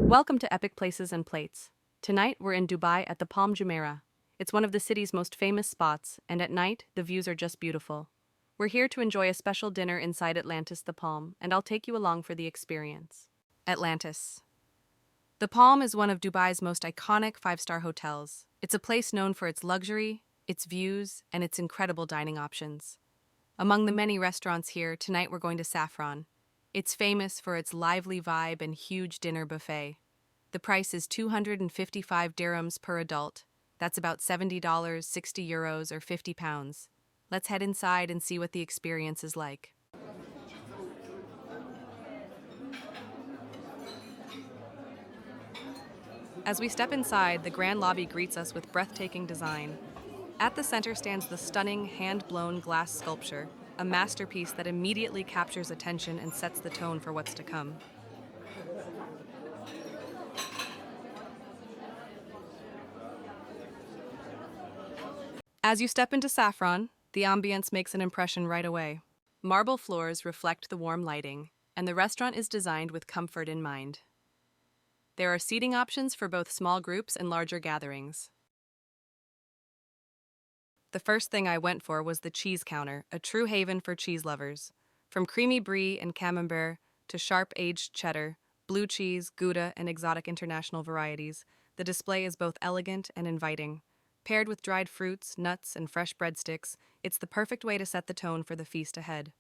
Welcome to Epic Places and Plates. Tonight we're in Dubai at the Palm Jumeirah. It's one of the city's most famous spots, and at night the views are just beautiful. We're here to enjoy a special dinner inside Atlantis The Palm, and I'll take you along for the experience. Atlantis. The Palm is one of Dubai's most iconic five-star hotels. It's a place known for its luxury, its views, and its incredible dining options. Among the many restaurants here, tonight we're going to Saffron. It's famous for its lively vibe and huge dinner buffet. The price is 255 dirhams per adult. That's about $70, 60 euros, or 50 pounds. Let's head inside and see what the experience is like. As we step inside, the grand lobby greets us with breathtaking design. At the center stands the stunning hand-blown glass sculpture, a masterpiece that immediately captures attention and sets the tone for what's to come. As you step into Saffron, the ambience makes an impression right away. Marble floors reflect the warm lighting, and the restaurant is designed with comfort in mind. There are seating options for both small groups and larger gatherings. The first thing I went for was the cheese counter, a true haven for cheese lovers. From creamy brie and camembert to sharp-aged cheddar, blue cheese, Gouda, and exotic international varieties, the display is both elegant and inviting. Paired with dried fruits, nuts, and fresh breadsticks, it's the perfect way to set the tone for the feast ahead.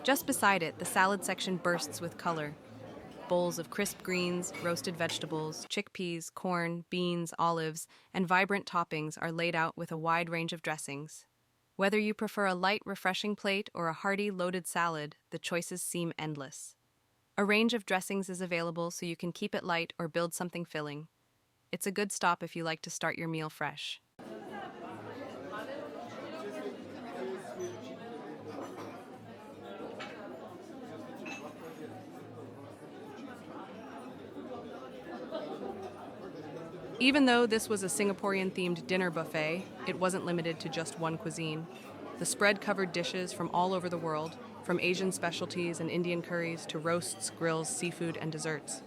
Just beside it, the salad section bursts with color. Bowls of crisp greens, roasted vegetables, chickpeas, corn, beans, olives, and vibrant toppings are laid out with a wide range of dressings. Whether you prefer a light, refreshing plate or a hearty, loaded salad, the choices seem endless. A range of dressings is available so you can keep it light or build something filling. It's a good stop if you like to start your meal fresh. Even though this was a Singaporean-themed dinner buffet, it wasn't limited to just one cuisine. The spread covered dishes from all over the world, from Asian specialties and Indian curries to roasts, grills, seafood, and desserts.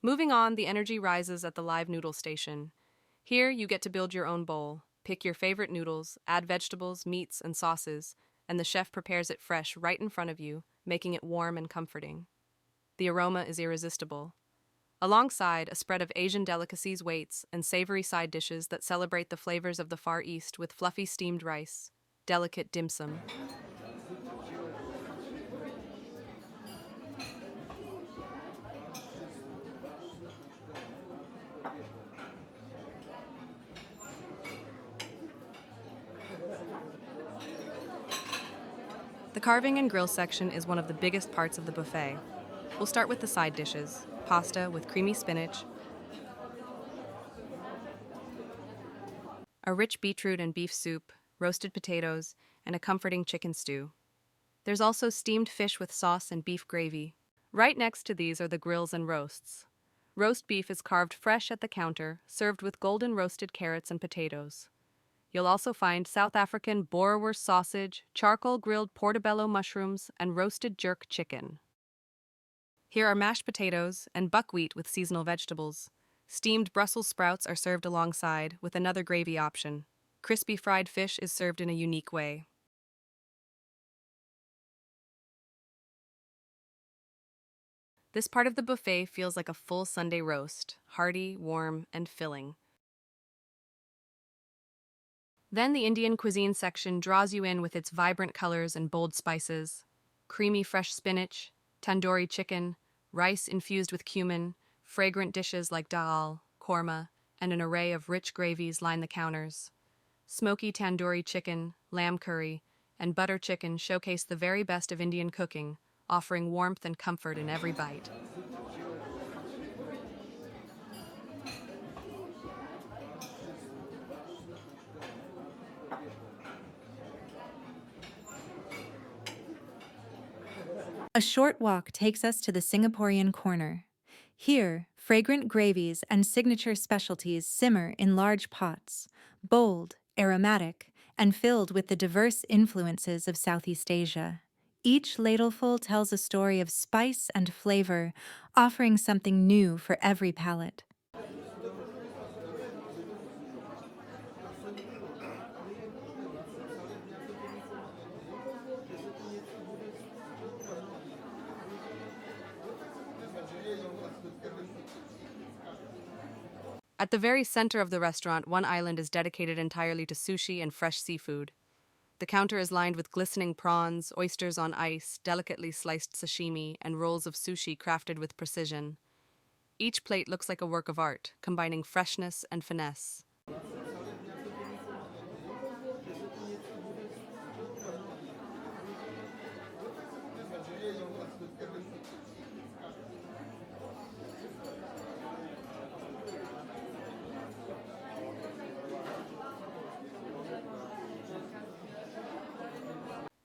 Moving on, the energy rises at the live noodle station. Here, you get to build your own bowl. Pick your favorite noodles, add vegetables, meats, and sauces, and the chef prepares it fresh right in front of you, making it warm and comforting. The aroma is irresistible. Alongside, a spread of Asian delicacies waits and savory side dishes that celebrate the flavors of the Far East with fluffy steamed rice, delicate dim sum. The carving and grill section is one of the biggest parts of the buffet. We'll start with the side dishes: pasta with creamy spinach, a rich beetroot and beef soup, roasted potatoes, and a comforting chicken stew. There's also steamed fish with sauce and beef gravy. Right next to these are the grills and roasts. Roast beef is carved fresh at the counter, served with golden roasted carrots and potatoes. You'll also find South African boerewors sausage, charcoal-grilled portobello mushrooms, and roasted jerk chicken. Here are mashed potatoes and buckwheat with seasonal vegetables. Steamed Brussels sprouts are served alongside, with another gravy option. Crispy fried fish is served in a unique way. This part of the buffet feels like a full Sunday roast, hearty, warm, and filling. Then the Indian cuisine section draws you in with its vibrant colors and bold spices. Creamy fresh spinach, tandoori chicken, rice infused with cumin, fragrant dishes like dal, korma, and an array of rich gravies line the counters. Smoky tandoori chicken, lamb curry, and butter chicken showcase the very best of Indian cooking, offering warmth and comfort in every bite. A short walk takes us to the Singaporean corner. Here, fragrant gravies and signature specialties simmer in large pots, bold, aromatic, and filled with the diverse influences of Southeast Asia. Each ladleful tells a story of spice and flavor, offering something new for every palate. At the very center of the restaurant, one island is dedicated entirely to sushi and fresh seafood. The counter is lined with glistening prawns, oysters on ice, delicately sliced sashimi, and rolls of sushi crafted with precision. Each plate looks like a work of art, combining freshness and finesse.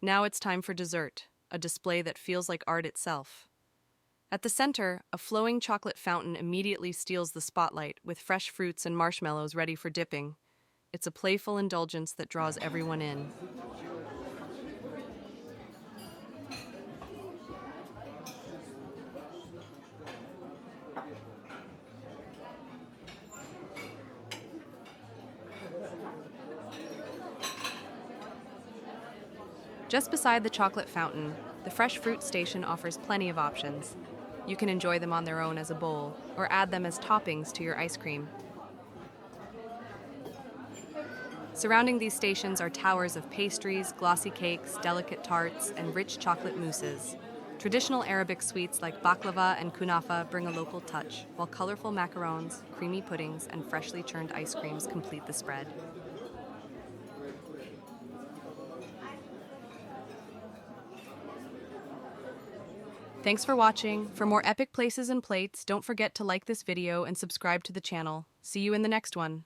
Now it's time for dessert, a display that feels like art itself. At the center, a flowing chocolate fountain immediately steals the spotlight, with fresh fruits and marshmallows ready for dipping. It's a playful indulgence that draws everyone in. Just beside the chocolate fountain, the fresh fruit station offers plenty of options. You can enjoy them on their own as a bowl, or add them as toppings to your ice cream. Surrounding these stations are towers of pastries, glossy cakes, delicate tarts, and rich chocolate mousses. Traditional Arabic sweets like baklava and kunafa bring a local touch, while colorful macarons, creamy puddings, and freshly churned ice creams complete the spread. Thanks for watching. For more epic places and plates, don't forget to like this video and subscribe to the channel. See you in the next one.